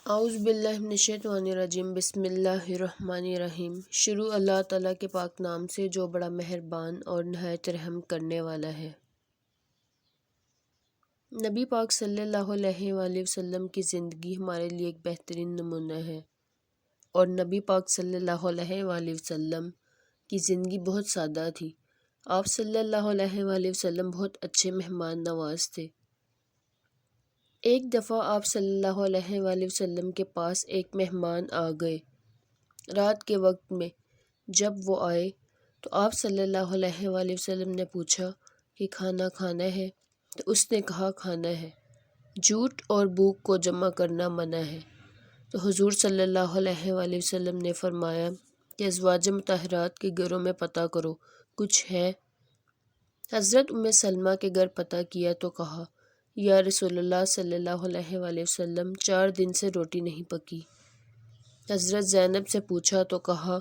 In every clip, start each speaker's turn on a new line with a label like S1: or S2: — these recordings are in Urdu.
S1: اعوذ باللہ من الشیطان الرجیم بسم اللہ الرحمن الرحیم۔ شروع اللہ تعالیٰ کے پاک نام سے جو بڑا مہربان اور نہایت رحم کرنے والا ہے۔ نبی پاک صلی اللہ علیہ وآلہ وسلم کی زندگی ہمارے لیے ایک بہترین نمونہ ہے، اور نبی پاک صلی اللہ علیہ وآلہ وسلم کی زندگی بہت سادہ تھی۔ آپ صلی اللہ علیہ وآلہ وسلم بہت اچھے مہمان نواز تھے۔ ایک دفعہ آپ صلی اللہ علیہ وآلہ وسلم کے پاس ایک مہمان آ گئے۔ رات کے وقت میں جب وہ آئے تو آپ صلی اللہ علیہ وآلہ وسلم نے پوچھا کہ کھانا کھانا ہے؟ تو اس نے کہا کھانا ہے۔ جھوٹ اور بھوک کو جمع کرنا منع ہے۔ تو حضور صلی اللہ علیہ وآلہ وسلم نے فرمایا کہ ازواج مطہرات کے گھروں میں پتہ کرو، کچھ ہے؟ حضرت سلمہ کے گھر پتہ کیا تو کہا یا رسول اللہ صلی اللہ علیہ وآلہ وسلم 4 دن سے روٹی نہیں پکی۔ حضرت زینب سے پوچھا تو کہا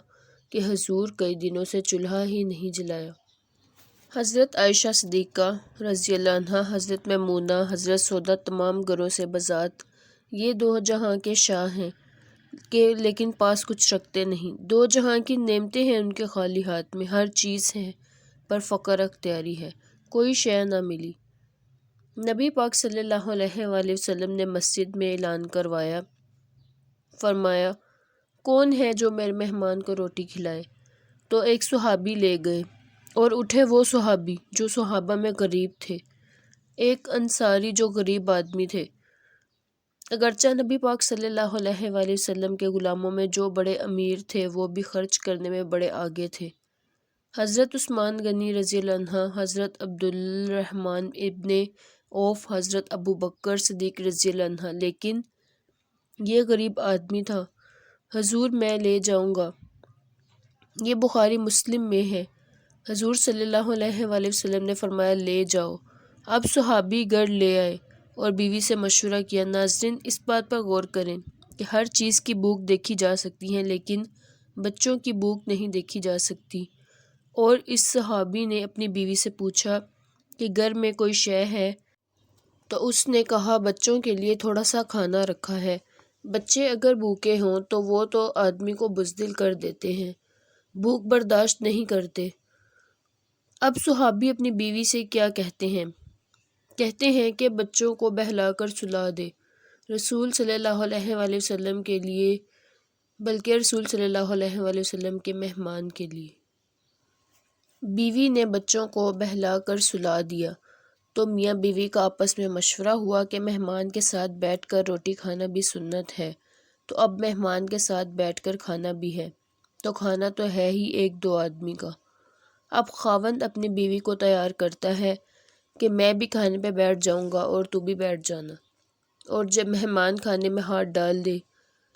S1: کہ حضور کئی دنوں سے چولہا ہی نہیں جلایا۔ حضرت عائشہ صدیقہ رضی اللہ عنہا، حضرت میمونہ، حضرت سودا تمام گھروں سے بذات یہ 2 جہاں کے شاہ ہیں کہ لیکن پاس کچھ رکھتے نہیں۔ 2 جہاں کی نعمتیں ہیں ان کے خالی ہاتھ میں، ہر چیز ہے پر فقر اختیاری ہے، کوئی شے نہ ملی۔ نبی پاک صلی اللہ علیہ وآلہ وسلم نے مسجد میں اعلان کروایا، فرمایا کون ہے جو میرے مہمان کو روٹی کھلائے؟ تو ایک صحابی لے گئے اور اٹھے وہ صحابی جو صحابہ میں غریب تھے، ایک انصاری جو غریب آدمی تھے۔ اگرچہ نبی پاک صلی اللہ علیہ وآلہ وسلم کے غلاموں میں جو بڑے امیر تھے وہ بھی خرچ کرنے میں بڑے آگے تھے۔ حضرت عثمان غنی رضی اللہ عنہ، حضرت عبد الرحمن ابن عوف، حضرت ابو بکر صدیق رضی اللہ عنہ، لیکن یہ غریب آدمی تھا۔ حضور میں لے جاؤں گا، یہ بخاری مسلم میں ہے۔ حضور صلی اللہ علیہ وآلہ وسلم نے فرمایا لے جاؤ۔ اب صحابی گھر لے آئے اور بیوی سے مشورہ کیا۔ ناظرین، اس بات پر غور کریں کہ ہر چیز کی بھوک دیکھی جا سکتی ہے لیکن بچوں کی بھوک نہیں دیکھی جا سکتی۔ اور اس صحابی نے اپنی بیوی سے پوچھا کہ گھر میں کوئی شے ہے؟ تو اس نے کہا بچوں کے لیے تھوڑا سا کھانا رکھا ہے۔ بچے اگر بھوکے ہوں تو وہ تو آدمی کو بزدل کر دیتے ہیں، بھوک برداشت نہیں کرتے۔ اب صحابی اپنی بیوی سے کیا کہتے ہیں کہ بچوں کو بہلا کر سلا دے، رسول صلی اللہ علیہ وآلہ وسلم کے لیے، بلکہ رسول صلی اللہ علیہ وآلہ وسلم کے مہمان کے لیے۔ بیوی نے بچوں کو بہلا کر سلا دیا تو میاں بیوی کا آپس میں مشورہ ہوا کہ مہمان کے ساتھ بیٹھ کر روٹی کھانا بھی سنت ہے، تو اب مہمان کے ساتھ بیٹھ کر کھانا بھی ہے، تو کھانا تو ہے ہی 1-2 آدمی کا۔ اب خاوند اپنی بیوی کو تیار کرتا ہے کہ میں بھی کھانے پہ بیٹھ جاؤں گا اور تو بھی بیٹھ جانا، اور جب مہمان کھانے میں ہاتھ ڈال دے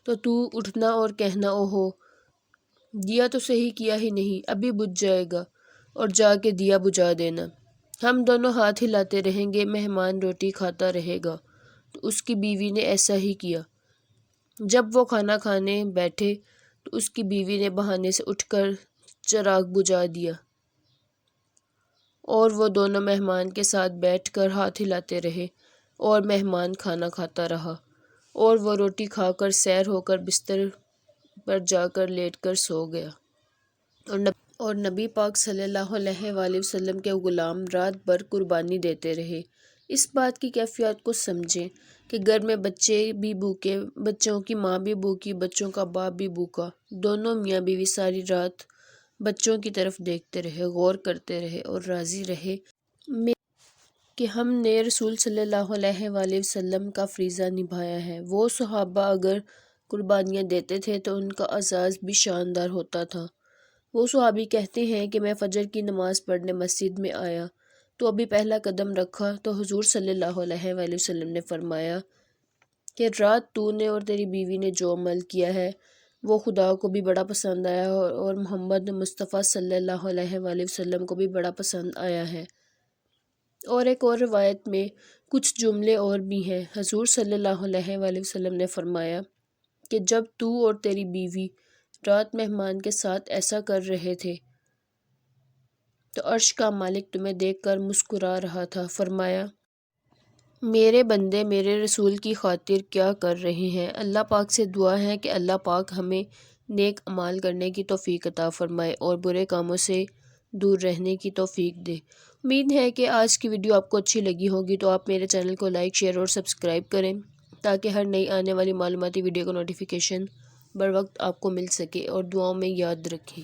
S1: تو اٹھنا اور کہنا اوہو دیا تو صحیح کیا ہی نہیں، ابھی بجھ جائے گا، اور جا کے دیا بجھا دینا۔ ہم دونوں ہاتھ ہلاتے رہیں گے، مہمان روٹی کھاتا رہے گا۔ تو اس کی بیوی نے ایسا ہی کیا۔ جب وہ کھانا کھانے بیٹھے تو اس کی بیوی نے بہانے سے اٹھ کر چراغ بجھا دیا، اور وہ دونوں مہمان کے ساتھ بیٹھ کر ہاتھ ہلاتے رہے اور مہمان کھانا کھاتا رہا، اور وہ روٹی کھا کر سیر ہو کر بستر پر جا کر لیٹ کر سو گیا۔ اور نبی پاک صلی اللہ علیہ وآلہ وسلم کے غلام رات بھر قربانی دیتے رہے۔ اس بات کی کیفیت کو سمجھیں کہ گھر میں بچے بھی بھوکے، بچوں کی ماں بھی بھوکی، بچوں کا باپ بھی بھوکا، دونوں میاں بیوی ساری رات بچوں کی طرف دیکھتے رہے، غور کرتے رہے اور راضی رہے کہ ہم نے رسول صلی اللہ علیہ وآلہ وسلم کا فریضہ نبھایا ہے۔ وہ صحابہ اگر قربانیاں دیتے تھے تو ان کا اعزاز بھی شاندار ہوتا تھا۔ وہ صحابی کہتے ہیں کہ میں فجر کی نماز پڑھنے مسجد میں آیا تو ابھی پہلا قدم رکھا تو حضور صلی اللہ علیہ وآلہ وسلم نے فرمایا کہ رات تو نے اور تیری بیوی نے جو عمل کیا ہے وہ خدا کو بھی بڑا پسند آیا اور محمد مصطفیٰ صلی اللہ علیہ وآلہ وسلم کو بھی بڑا پسند آیا ہے۔ اور ایک اور روایت میں کچھ جملے اور بھی ہیں۔ حضور صلی اللہ علیہ وآلہ وسلم نے فرمایا کہ جب تو اور تیری بیوی رات مہمان کے ساتھ ایسا کر رہے تھے تو عرش کا مالک تمہیں دیکھ کر مسکرا رہا تھا۔ فرمایا میرے بندے میرے رسول کی خاطر کیا کر رہے ہیں۔ اللہ پاک سے دعا ہے کہ اللہ پاک ہمیں نیک اعمال کرنے کی توفیق عطا فرمائے اور برے کاموں سے دور رہنے کی توفیق دے۔ امید ہے کہ آج کی ویڈیو آپ کو اچھی لگی ہوگی، تو آپ میرے چینل کو لائک، شیئر اور سبسکرائب کریں تاکہ ہر نئی آنے والی معلوماتی ویڈیو کا نوٹیفیکیشن بر وقت آپ کو مل سکے، اور دعاؤں میں یاد رکھیں۔